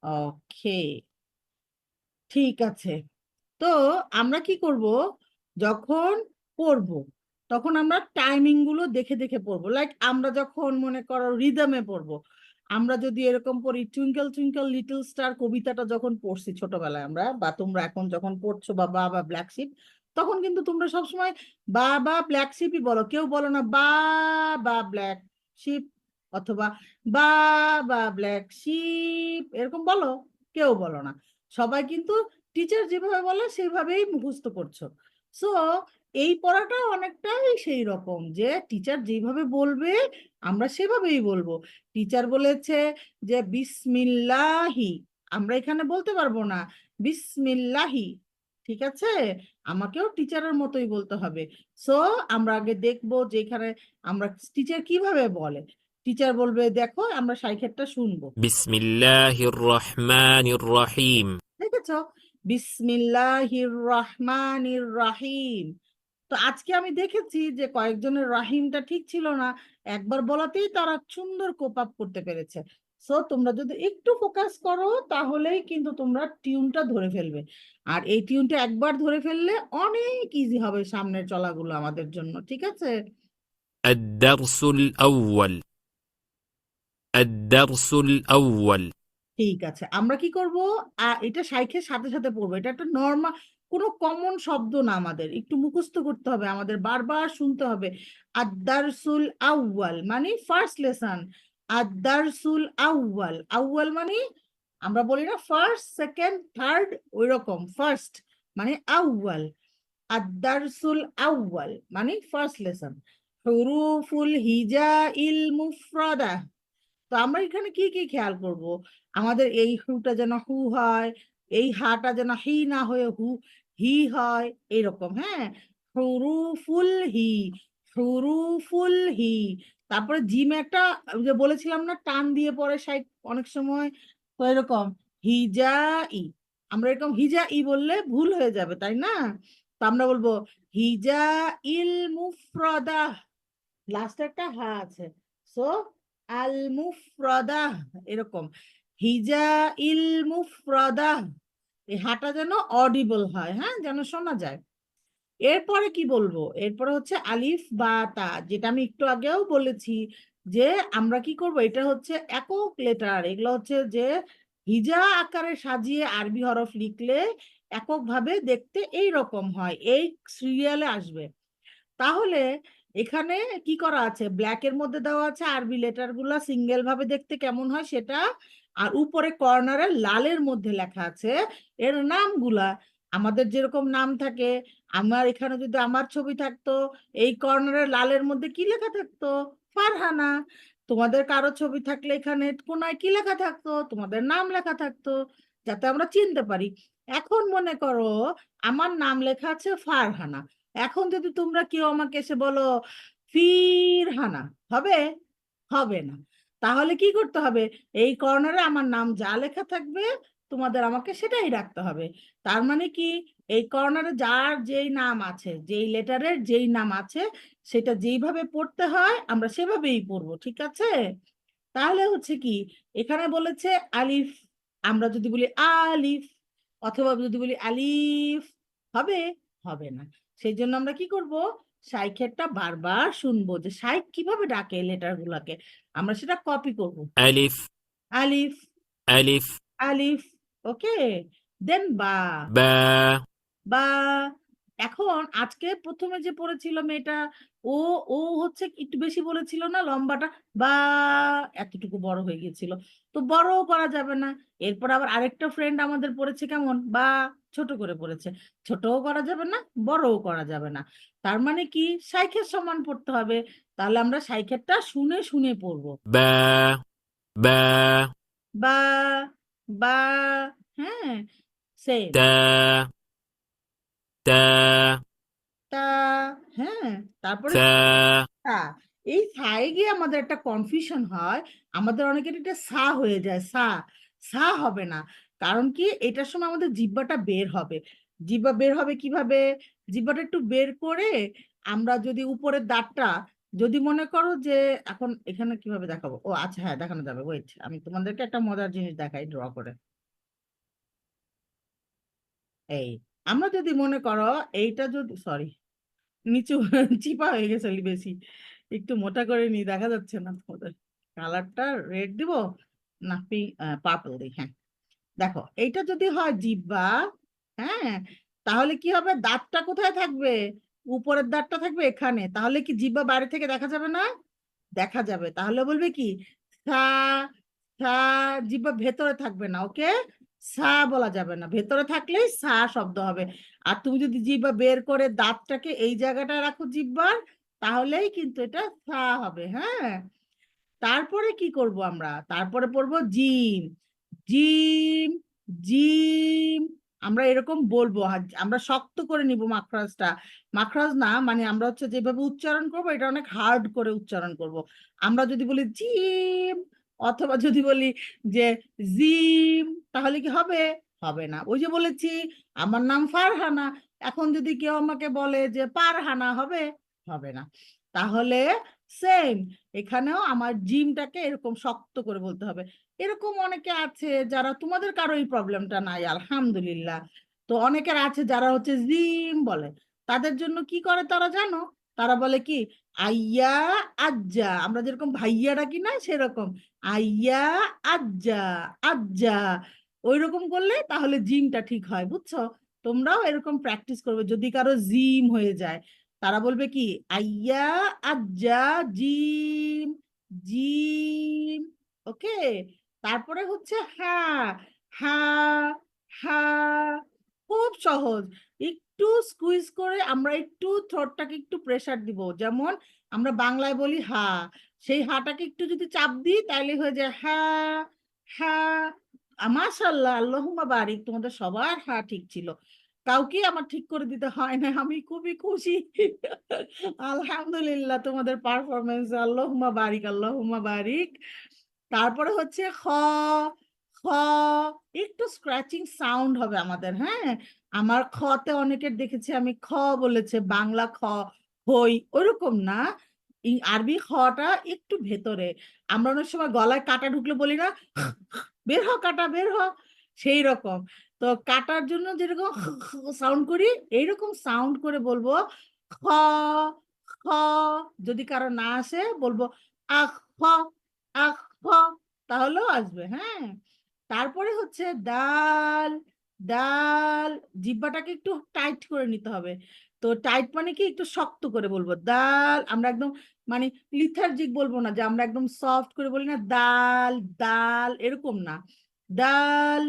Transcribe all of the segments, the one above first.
ওকে, ঠিক আছে। তো আমরা কি করব, যখন পড়বো তখন আমরা টাইমিং গুলো দেখে দেখে পড়বো। লাইক আমরা যখন মনে করো রিদমে পড়বো, আমরা যদি এরকম পড়ি টুইঙ্কল টুইঙ্কল লিটল স্টার কবিতাটা যখন পড়ছি ছোটবেলায় আমরা, বা তোমরা এখন যখন পড়ছো বা বা বা ব্ল্যাক শিপ, তখন কিন্তু তোমরা সবসময় বা বা ব্ল্যাক শিপই বলো, কেউ বলো না বা বা ব্ল্যাক শিপ, অথবা বা বা ব্ল্যাক শিপ এরকম বলো, কেউ বলো না। সবাই কিন্তু টিচার যেভাবে বলে সেভাবেই মুখস্থ করছো। সো এই পড়াটা অনেকটাই সেই রকম, যে টিচার যেভাবে বলবে আমরা সেভাবেই বলবো। টিচার বলেছে যে বিসমিল্লাহি, আমরা এখানে বলতে পারবো না বিসমিল্লাহি, ঠিক আছে? আমাকেও টিচারের মতোই বলতে হবে। সো আমরা আগে দেখবো যে এখানে আমরা টিচার কিভাবে বলে। টিচার বলবে, দেখো আমরা সাইকেলটা শুনবো। বিসমিল্লাহির রহমানির রহিম। দেখেছো, বিসমিল্লাহির রহমানির রাহিম। তো আজকে আমি দেখেছি যে কয়েকজনের রাহিমটা ঠিক ছিল না, একবার বলাতেই তারা সুন্দর কোপ আপ করতে পেরেছে। সো তোমরা যদি একটু ফোকাস করো তাহলেই কিন্তু তোমরা টিউনটা ধরে ফেলবে। আর এই টিউনটা একবার ধরে ফেললে অনেক ইজি হবে সামনের চলাগুলো আমাদের জন্য, ঠিক আছে? الدرس الأول. الدرس الأول. ঠিক আছে, আমরা কি করব, এটা শাইখের সাথে সাথে পড়বো। এটা একটা নর্মাল, কোনো কমন শব্দ না, আমাদের একটু মুখস্থ করতে হবে, আমাদের বারবার শুনতে হবে। আদারসুল আউয়াল মানে ফার্স্ট লেসন। আদারসুল আউয়াল, আউয়াল মানে আমরা বলি না ফার্স্ট সেকেন্ড থার্ড, ওই রকম ফার্স্ট মানে আউয়াল। আদারসুল আউয়াল মানে ফার্স্ট লেসন। হুরুফুল হিজা ইল মুফরাদা। তো আমরা এখানে কি কি খেয়াল করব, আমাদের এই হুটা যেন হু হয়, এই হাটা যেন হি না হয়ে হু হি হয়, এরকম। হ্যাঁ, হুরুফুল হি, হুরুফুল হি। তারপরে জিম একটা, যে বলেছিলাম না টান দিয়ে পড়ে সাইড অনেক সময়, তো এরকম হিজা ই। আমরা এরকম হিজা ই বললে ভুল হয়ে যাবে, তাই না? তো আমরা বলবো হিজা ইল মুফরাদা, লাস্টে একটা হা আছে। সো আল মুফরাদাহ, এরকম হিজা ইল মুফরাদাহ। এই হাটা যেন অডিবল হয়, হ্যাঁ, যেন শোনা যায়। এরপরে কি বলবো, এরপরে হচ্ছে আলিফ বা তা, যেটা আমি একটু আগেও বলেছি যে আমরা কি করব, এটা হচ্ছে একক লেটার। এগুলো হচ্ছে যে হিজা আকারে সাজিয়ে আরবি হরফ লিখলে এককভাবে দেখতে এই রকম হয়, এই সিরিয়ালে আসবে। তাহলে এখানে কি করা আছে, ব্ল্যাকের মধ্যে দেওয়া আছে আরবি লেটার গুলা সিঙ্গেল ভাবে দেখতে কেমন হয় সেটা, আর উপরে কর্নারে লালের মধ্যে লেখা আছে এর নামগুলা। আমাদের যেরকম নাম থাকে, আমার এখানে যদি আমার ছবি থাকতো, এই কর্নারে লালের মধ্যে কি লেখা থাকতো, ফারহানা। তোমাদের কারো ছবি থাকলে এখানে কোনায় কি লেখা থাকতো, তোমাদের নাম লেখা থাকতো, যাতে আমরা চিনতে পারি। এখন মনে করো আমার নাম লেখা আছে ফারহানা, এখন যদি তোমরা কেউ আমাকে এসে বলো ফিরহানা, হবে? হবে না। তাহলে কি করতে হবে, এই কর্নারে আমার নাম যা লেখা থাকবে তোমাদের আমাকে সেটাই রাখতে হবে। তার মানে কি, এই কর্নারে যার যেই নাম আছে, যেই লেটারের যেই নাম আছে, সেটা যেইভাবে পড়তে হয় আমরা সেভাবেই পড়বো, ঠিক আছে? তাহলে হচ্ছে কি, এখানে বলেছে আলিফ, আমরা যদি বলি আলিফ অথবা যদি বলি আলিফ, হবে? হবে না। সেই জন্য আমরা কি করব, শাইখেরটা বারবার শুনবো যে শাইখ কিভাবে ডাকে লেটার গুলাকে, আমরা সেটা কপি করব। ألف. আলিফ, ألف. আলিফ, ওকে। দেন বা, با. বা। এখন আজকে প্রথমে যে পড়েছিল মেয়েটা, ও ও হচ্ছে একটু বেশি বলেছিল না লম্বাটা, বা এতটুকু বড় হয়ে গিয়েছিল, তো বড়ও করা যাবে না। এরপর আবার আরেকটা ফ্রেন্ড আমাদের পড়েছে কেমন, বা ছোট করে পড়েছে, ছোটও করা যাবে না বড়ও করা যাবে না। তার মানে কি, সাইখের সমান পড়তে হবে। তাহলে আমরা সাইখেরটা শুনে শুনে পড়বো। با. با. বা, বা, হ্যাঁ, সেম। تا. تا. তা, হ্যাঁ, তারপরে ثا. তা। এই সায়ে গিয়ে আমাদের একটা কনফিউশন হয়, আমাদের অনেকের এটা সা হয়ে যায়, সা। সা হবে না, কারণ কি এটার সময় আমাদের জিহ্বাটা বের হবে। জিহ্বা বের হবে কিভাবে, জিহ্বাটা একটু বের করে আমরা যদি উপরের দাঁতটা যদি মনে করো যে এখন এখানে কিভাবে দেখাবো, ও আচ্ছা হ্যাঁ দেখানো যাবে, ওয়েট আমি তোমাদেরকে একটা মজার জিনিস দেখাই ড্র করে। এই আমরা যদি মনে করো এইটা যদি সরি নিচু চিপা হয়ে গেছে বেশি, একটু মোটা করে নি, দেখা যাচ্ছে না তোমাদের। কালারটা রেড দিব না পার্পল দিই, হ্যাঁ। দেখো এইটা যদি হয় জিহ্বা, হ্যাঁ, তাহলে কি হবে, দাঁতটা কোথায় থাকবে, উপরের দাঁতটা থাকবে এখানে, তাহলে কি জিহ্বা বাইরে থেকে দেখা যাবে না? দেখা যাবে। তাহলে বলবে কি সা, সা, জিহ্বা ভেতরে থাকবে না, ওকে, সা বলা যাবে না, ভেতরে থাকলেই সা শব্দ হবে। আর তুমি যদি জিহ্বা বের করে দাঁতটাকে এই জায়গাটায় রাখো জিহ্বার, তাহলেই কিন্তু এটা সা হবে, হ্যাঁ। তারপরে কি করব আমরা, তারপরে পড়বো জিম, জিম, জিম। আমরা এরকম বলবো, আর আমরা শক্ত করে নিব মাখরাজটা, মাখরাজ না মানে আমরা হচ্ছে যেভাবে উচ্চারণ করব এটা অনেক হার্ড করে উচ্চারণ করব। আমরা যদি বলি জিম, অথবা যদি বলি যে জিম, তাহলে কি হবে? হবে না। ওই যে বলেছি আমার নাম ফারহানা, এখন যদি কেউ আমাকে বলে যে পারহানা, হবে? হবে না। তাহলে সেম এখানেও আমার জিমটাকে এরকম শক্ত করে বলতে হবে। এরকম অনেকে আছে যারা, তোমাদের কারো এই প্রবলেমটা নাই আলহামদুলিল্লাহ। তো অনেকের আছে যারা হচ্ছে জিম বলে, তাদের জন্য কি করে তারা জানো? তারা বলে কি আইয়া আজ্জা, আমরা যেরকম ভাইয়া ডাকি না সেরকম আইয়া আজ্জা, আজ্জা, ওই রকম করলে তাহলে জিমটা ঠিক হয়, বুঝছো? তোমরাও এরকম প্র্যাকটিস করবে যদি কারো জিম হয়ে যায়, তারা বলবে কি আইয়া আজ্জা জিম, জিম, ওকে। তারপরে হচ্ছে হ্যাঁ, হ্যাঁ, হ্যাঁ, খুব সহজ। একটু স্কুইজ করে আমরা একটু থ্রোটটাকে একটু প্রেসার দিব, যেমন আমরা বাংলায় বলি হা, সেই হাটাকে একটু যদি চাপ দিই তাহলে হয়ে যায় হ্যাঁ, হ্যাঁ। মাশাআল্লাহ, আল্লাহুম্মা বারিক, তোমাদের সবার হা ঠিক ছিল, কাউকে আমার ঠিক করে দিতে হয় না, আমি খুবই খুশি। আলহামদুলিল্লাহ তোমাদের পারফরমেন্স, আল্লাহুম্মা বারিক, আল্লাহুম্মা বারিক। তারপরে হচ্ছে খ, খ, একটু স্ক্র্যাচিং সাউন্ড হবে আমাদের, হ্যাঁ। আমার খতে অনেকের দেখেছি আমি খ বলেছে, বাংলা খ, হই, ওরকম না। আরবি খটা একটু ভেতরে, আমরা অনেক সময় গলায় কাটা ঢুকলে বলি না বের হ কাটা বের হ, সেই রকম। তো কাটার জন্য যেরকম সাউন্ড করি, এইরকম সাউন্ড করে বলবো খ, খ। যদি কারো না আসে বলবো আখ, খ, আখ, খ, তাহলেও আসবে, হ্যাঁ। তারপরে হচ্ছে ডাল, ডাল, জিহ্বাটাকে একটু টাইট করে নিতে হবে। তো টাইট মানে কি একটু শক্ত করে বলবো ডাল, আমরা একদম মানে লিথার্জিক বলবো না, যে আমরা একদম সফট করে বলি না দাল, দাল, এরকম না, ডাল,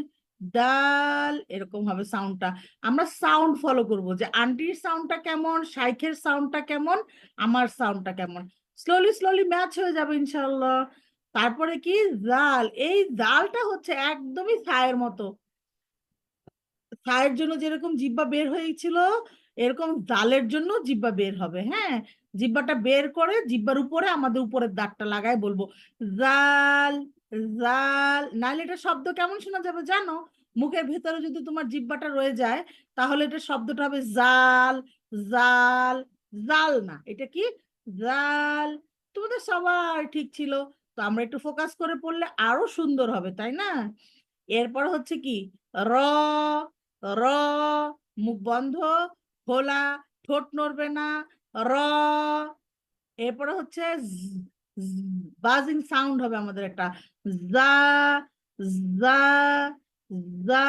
ডাল, এরকম হবে সাউন্ডটা। আমরা সাউন্ড ফলো করব, যে আন্টির সাউন্ডটা কেমন, শাইখের সাউন্ডটা কেমন, আমার সাউন্ডটা কেমন, স্লোলি স্লোলি ম্যাচ হয়ে যাবে ইনশাল্লাহ। তারপরে কি জাল, এই জালটা হচ্ছে একদমই ছায়ের মতো, ছায়ের জন্য যেরকম জিহ্বা বের হয়েছিল এরকম জালের জন্য জিহ্বা বের হবে, হ্যাঁ। জিহ্বাটা বের করে জিহ্বার উপরে আমাদের উপরের দাগটা লাগায় বলবো জাল, জাল। নাহলে এটা শব্দ কেমন শোনা যাবে জানো? মুখের ভেতরে যদি তোমার জিহ্বাটা রয়ে যায় তাহলে এটা শব্দটা হবে জাল, জাল, জাল না, এটা কি জাল। তোমাদের সবার ঠিক ছিল, তো আমরা একটু ফোকাস করে পড়লে আরো সুন্দর হবে, তাই না? এরপর হচ্ছে কি র, র, মুখ বন্ধ, খোলা, ঠোঁট নড়বে না, র। এরপরে হচ্ছে বাজিং সাউন্ড হবে আমাদের একটা, জা, জা, জা।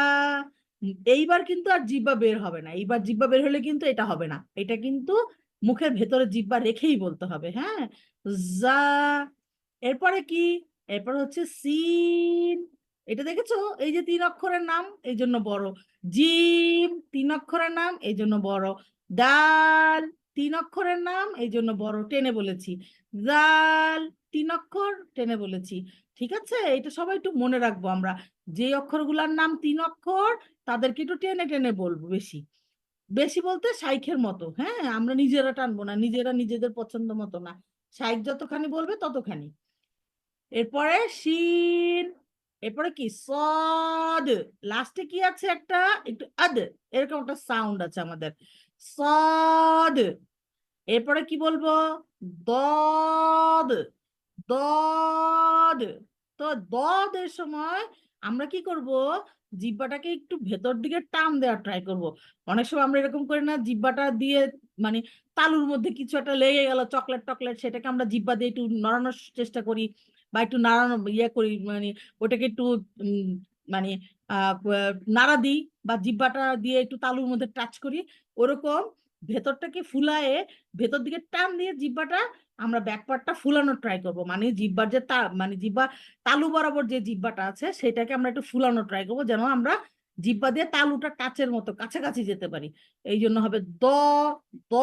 এইবার কিন্তু আর জিহ্বা বের হবে না, এইবার জিহ্বা বের হলে কিন্তু এটা হবে না, এটা কিন্তু মুখের ভেতরে জিহ্বা রেখেই বলতে হবে, হ্যাঁ। জা। এরপরে কি, এরপর হচ্ছে সিন, এটা দেখেছো, এই যে 3 অক্ষরের নাম এই জন্য বড়, জিম 3 অক্ষরের নাম এই জন্য বড়, ডাল 3 অক্ষরের নাম এই জন্য বড়, টেনে বলেছি, জাল 3 অক্ষর, টেনে বলেছি। ঠিক আছে, এটা সবাই একটু মনে রাখবো, আমরা যে অক্ষরগুলার নাম 3 অক্ষর তাদেরকে একটু টেনে টেনে বলবো, বেশি বেশি বলতে শাইখের মতো, হ্যাঁ, আমরা নিজেরা টানবো না, নিজেরা নিজেদের পছন্দ মতো না, শাইখ যতখানি বলবে ততখানি। এরপরে শিন, এরপরে কি সদ, লাস্টে কি আছে একটা একটু আদ, এরকম একটা সাউন্ড আছে আমাদের, সদ। এরপরে কি বলবো দদ দদ। তো দদের সময় আমরা কি করব, জিহ্বাটাকে একটু ভেতর দিকে টান দেওয়ার ট্রাই করব। অনেক সময় আমরা এরকম করি না, জিহ্বাটা দিয়ে মানে তালুর মধ্যে কিছু একটা লেগে গেল, চকলেট টকলেট, সেটাকে আমরা জিহ্বা দিয়ে একটু নড়ানোর চেষ্টা করি বা একটু নাড়ানো ইয়ে করি, মানে ওটাকে একটু মানে নাড়া দিই বা জিহ্বাটা দিয়ে একটু তালুর মধ্যে টাচ করি। ওরকম ভেতরটাকে ফুলায়ে ভেতর দিকে টান দিয়ে জিহ্বাটা আমরা ব্যাকপার্টটা ফুলানোর ট্রাই করবো, মানে জিহ্বার যে মানে জিহ্বা তালু বরাবর যে জিহ্বাটা আছে সেটাকে আমরা একটু ফুলানোর ট্রাই করবো, যেন আমরা জিহ্বা দিয়ে তালুটা টাচের মতো কাছাকাছি যেতে পারি। এই জন্য হবে দ দ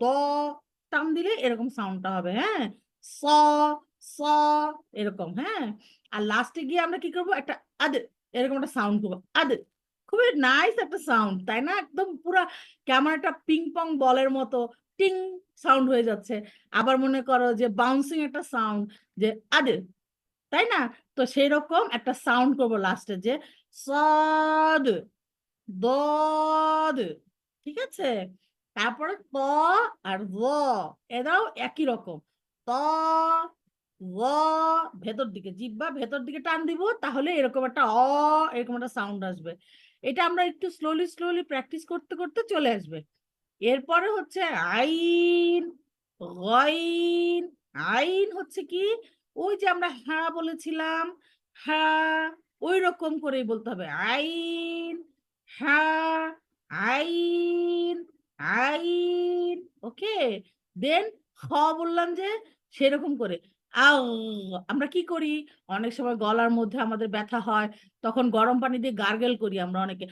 দ, টান দিলে এরকম সাউন্ডটা হবে। হ্যাঁ, স স এরকম। হ্যাঁ, আর লাস্টে গিয়ে আমরা কি করবো, একটা আদ এরকম একটা সাউন্ড করবো, আদ। খুবই নাইস একটা সাউন্ড, তাই না? একদম পুরা কেমন একটা পিং পং বলের মতো টিং সাউন্ড হয়ে যাচ্ছে। আবার মনে করো যে বাউন্সিং একটা সাউন্ড, যে আদে, তাই না? তো সেই রকম একটা সাউন্ড করবো লাস্টে, যে সদ দদ। ঠিক আছে, তারপরে ত আর র, এরাও একই রকম। ত র, ভেতর দিকে জিহ্বা ভেতর দিকে টান দিব, তাহলে এরকম একটা এরকম একটা সাউন্ড আসবে। এটা আমরা একটু স্লোলি স্লোলি প্র্যাকটিস করতে করতে চলে আসবে। এরপরে হচ্ছে আইন গইন। আইন হচ্ছে কি, ওই যে আমরা হ্যাঁ বলেছিলাম, হ্যাঁ ওই রকম করেই বলতে হবে। আইন হ্যাঁ, আইন আইন। ওকে, দেন খ বললাম যে সেরকম করে আও। আমরা কি করি, অনেক সময় গলার মধ্যে আমাদের ব্যথা হয়, তখন গরম পানি দিয়ে গার্গেল করি আমরা অনেকে,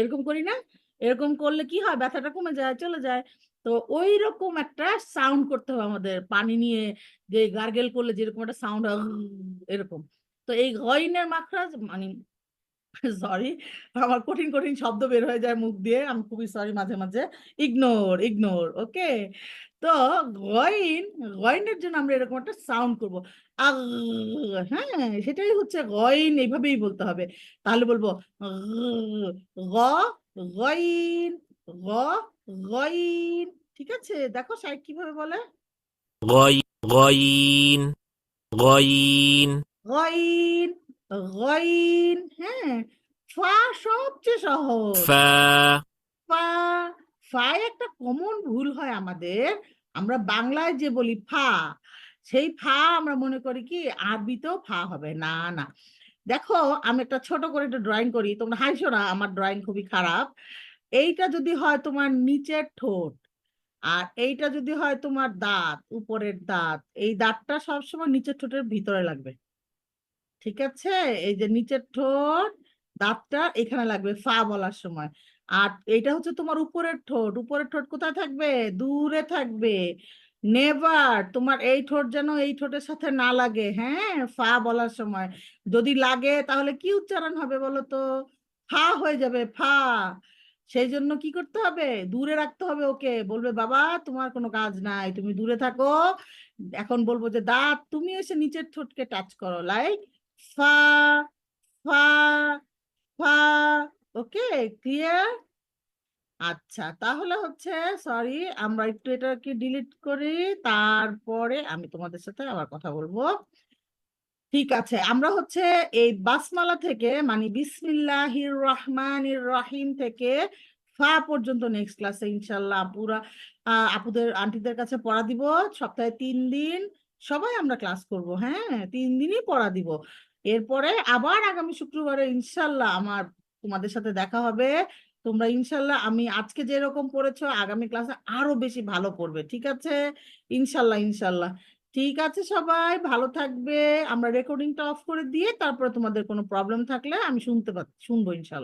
এরকম করি না? এরকম করলে কি হয়, ব্যথাটা কমে যায়, চলে যায়। তো ওই রকম একটা সাউন্ড করতে হবে আমাদের, পানি নিয়ে যে গার্গেল করলে যেরকম একটা সাউন্ড হয়, এরকম। তো এই গইনের মাখরাজ মানে সরি, আমার কঠিন কঠিন শব্দ বের হয়ে যায় মুখ দিয়ে, আমি খুবই সরি, মাঝে মাঝে ইগনোর ইগনোর। ওকে, তো গইন, গইনের জন্য আমরা এরকম একটা সাউন্ড করবো, আগ। হ্যাঁ, সেটাই হচ্ছে গইন, এইভাবেই বলতে হবে। তাহলে বলবো গ গইন, গ গইন। ঠিক আছে, দেখো সাইড কিভাবে বলে, غي غين غين গইন গইন। হ্যাঁ, ফা সবচেয়ে সহজ। فا ফা, ফায় একটা কমন ভুল হয় আমাদের, আমরা বাংলায় যে বলি ফা, সেই ফা আমরা মনে করি কি আরবিতেও ফা হবে, না না। দেখো, আমি একটা ছোট করে একটা ড্রয়িং করি, তোমরা হাসো না, আমার ড্রয়িং খুবই খারাপ। এইটা যদি হয় তোমার নিচের ঠোঁট, আর এইটা যদি হয় তোমার দাঁত, উপরের দাঁত, এই দাঁতটা সবসময় নিচের ঠোঁটের ভিতরে লাগবে। ঠিক আছে, এই যে নিচের ঠোঁট, দাঁতটা এখানে লাগবে ফা বলার সময়। আর এইটা হচ্ছে তোমার উপরের ঠোঁট, উপরের ঠোঁট কোথায় থাকবে, দূরে থাকবে। নেভার তোমার এই ঠোঁট যেন এই ঠোঁটের সাথে না লাগে, হ্যাঁ, ফা বলার সময়। যদি লাগে তাহলে কি উচ্চারণ হবে বলো তো, ফা হয়ে যাবে, ফা। সেই জন্য কি করতে হবে, দূরে রাখতে হবে ওকে, বলবে বাবা তোমার কোনো কাজ নাই, তুমি দূরে থাকো। এখন বলবো যে দাঁত তুমি এসে নিচের ঠোঁটকে টাচ করো, লাইক ফা ফা ফা। ওকে, ক্লিয়ার? আচ্ছা, তাহলে হচ্ছে সরি, আমরা একটু এটাকে ডিলিট করি, তারপরে আমি তোমাদের সাথে আবার কথা বলবো। ঠিক আছে, আমরা হচ্ছে এই বাসমালা থেকে মানে বিসমিল্লাহির রহমানির রহিম থেকে ফা পর্যন্ত নেক্সট ক্লাসে ইনশাল্লাহ পুরা আপুদের আন্টিদের কাছে পড়া দিব। সপ্তাহে 3 দিন সবাই আমরা ক্লাস করব। হ্যাঁ, 3 দিনই পড়া দিব। এরপরে আবার আগামী শুক্রবারে ইনশাল্লাহ আমার তোমাদের সাথে দেখা হবে। তোমরা ইনশাল্লাহ আমি আজকে যেরকম পড়েছো আগামী ক্লাসে আরো বেশি ভালো পড়বে। ঠিক আছে, ইনশাল্লাহ ইনশাল্লাহ। ঠিক আছে, সবাই ভালো থাকবে। আমরা রেকর্ডিংটা অফ করে দিয়ে তারপরে তোমাদের কোনো প্রবলেম থাকলে আমি শুনবো ইনশাল্লাহ।